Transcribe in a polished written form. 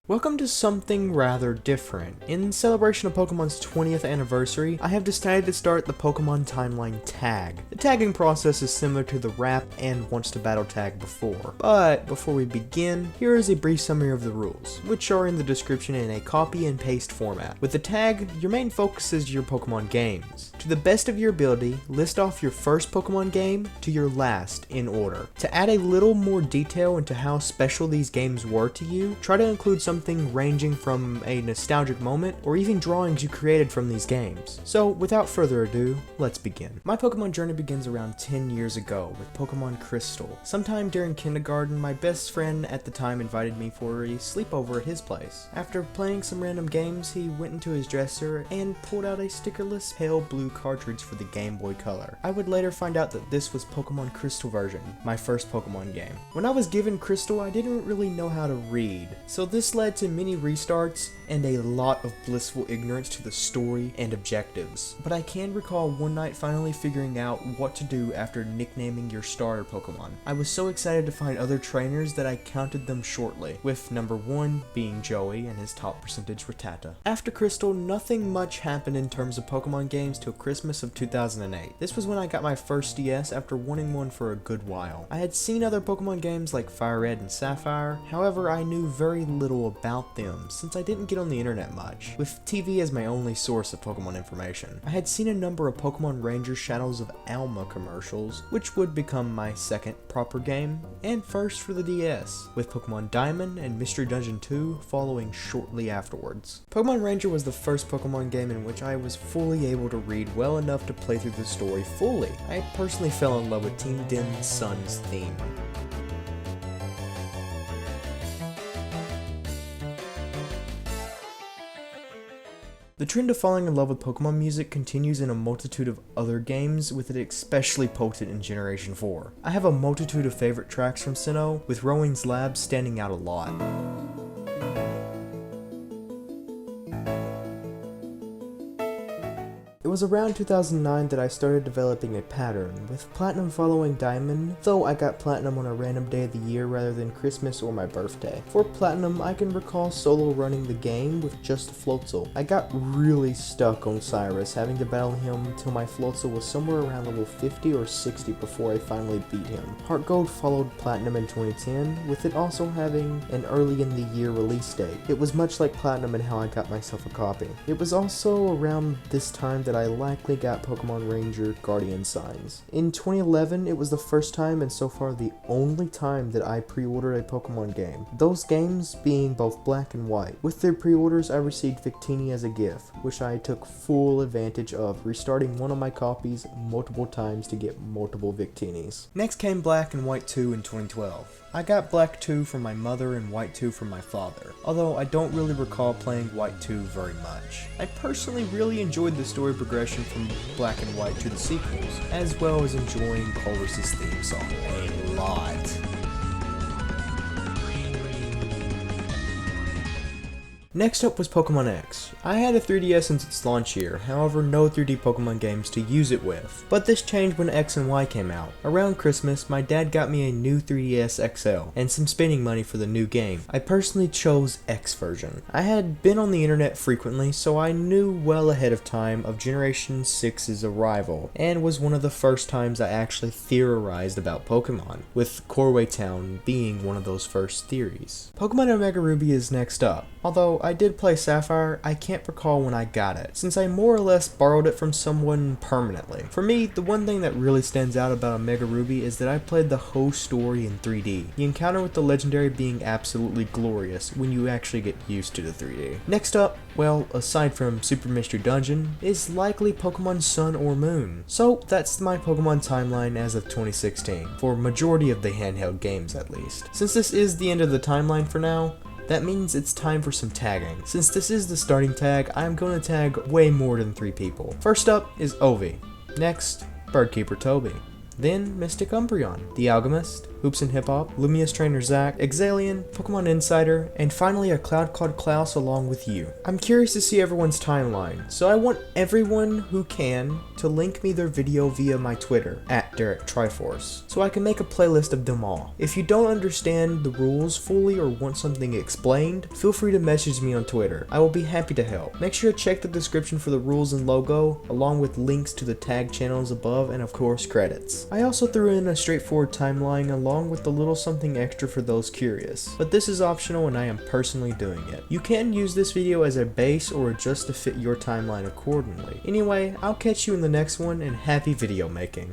Welcome to something rather different. In celebration of Pokemon's 20th anniversary, I have decided to start the Pokemon Timeline tag. The tagging process is similar to the Wrap and Wants to Battle tag before. But before we begin, here is a brief summary of the rules, which are in the description in a copy and paste format. With the tag, your main focus is your Pokemon games. To the best of your ability, list off your first Pokemon game to your last in order. To add a little more detail into how special these games were to you, try to include something ranging from a nostalgic moment or even drawings you created from these games. So without further ado, let's begin. My Pokemon journey begins around 10 years ago with Pokemon Crystal. Sometime during kindergarten, my best friend at the time invited me for a sleepover at his place. After playing some random games, he went into his dresser and pulled out a stickerless pale blue cartridge for the Game Boy Color. I would later find out that this was Pokemon Crystal version, my first Pokemon game. When I was given Crystal, I didn't really know how to read, so this led to many restarts and a lot of blissful ignorance to the story and objectives. But I can recall one night finally figuring out what to do after nicknaming your starter Pokemon. I was so excited to find other trainers that I counted them shortly, with number 1 being Joey and his top percentage Rattata. After Crystal, nothing much happened in terms of Pokemon games till Christmas of 2008. This was when I got my first DS after wanting one for a good while. I had seen other Pokemon games like Fire Red and Sapphire, however I knew very little about them since I didn't get on the internet much, with TV as my only source of Pokemon information. I had seen a number of Pokemon Ranger Shadows of Alma commercials, which would become my second proper game, and first for the DS, with Pokemon Diamond and Mystery Dungeon 2 following shortly afterwards. Pokemon Ranger was the first Pokemon game in which I was fully able to read well enough to play through the story fully. I personally fell in love with Team Den's Sun's theme. The trend of falling in love with Pokemon music continues in a multitude of other games, with it especially potent in Generation 4. I have a multitude of favorite tracks from Sinnoh, with Rowing's Lab standing out a lot. It was around 2009 that I started developing a pattern, with Platinum following Diamond, though I got Platinum on a random day of the year rather than Christmas or my birthday. For Platinum, I can recall solo running the game with just Floatzel. I got really stuck on Cyrus, having to battle him till my Floatzel was somewhere around level 50 or 60 before I finally beat him. Heart Gold followed Platinum in 2010, with it also having an early in the year release date. It was much like Platinum in how I got myself a copy. It was also around this time that I likely got Pokemon Ranger Guardian Signs. In 2011, it was the first time and so far the only time that I pre-ordered a Pokemon game. Those games being both black and white. With their pre-orders, I received Victini as a gift, which I took full advantage of, restarting one of my copies multiple times to get multiple Victinis. Next came Black and White 2 in 2012. I got Black 2 from my mother and White 2 from my father, although I don't really recall playing White 2 very much. I personally really enjoyed the story progression from Black and White to the sequels, as well as enjoying Colress's theme song a lot. Next up was Pokemon X. I had a 3DS since its launch year, however no 3D Pokemon games to use it with. But this changed when X and Y came out. Around Christmas, my dad got me a new 3DS XL, and some spending money for the new game. I personally chose X version. I had been on the internet frequently, so I knew well ahead of time of Generation 6's arrival, and was one of the first times I actually theorized about Pokemon, with Corway Town being one of those first theories. Pokemon Omega Ruby is next up. Although I did play Sapphire, I can't recall when I got it, since I more or less borrowed it from someone permanently. For me, the one thing that really stands out about Omega Ruby is that I played the whole story in 3D. The encounter with the legendary being absolutely glorious when you actually get used to the 3D. Next up, well, aside from Super Mystery Dungeon, is likely Pokemon Sun or Moon. So that's my Pokemon timeline as of 2016, for majority of the handheld games at least. Since this is the end of the timeline for now, that means it's time for some tagging. Since this is the starting tag, I'm going to tag way more than 3 people. First up is Ovi. Next, Birdkeeper Toby. Then Mystic Umbreon, the Alchemist, Hoops and Hip Hop, Lumious Trainer Zach, Exalian, Pokemon Insider, and finally a Cloud called Klaus along with you. I'm curious to see everyone's timeline, so I want everyone who can to link me their video via my Twitter, @DerekTriForces, so I can make a playlist of them all. If you don't understand the rules fully or want something explained, feel free to message me on Twitter. I will be happy to help. Make sure to check the description for the rules and logo, along with links to the tag channels above and of course credits. I also threw in a straightforward timeline along with a little something extra for those curious, but this is optional and I am personally doing it. You can use this video as a base or adjust to fit your timeline accordingly. Anyway, I'll catch you in the next one and happy video making.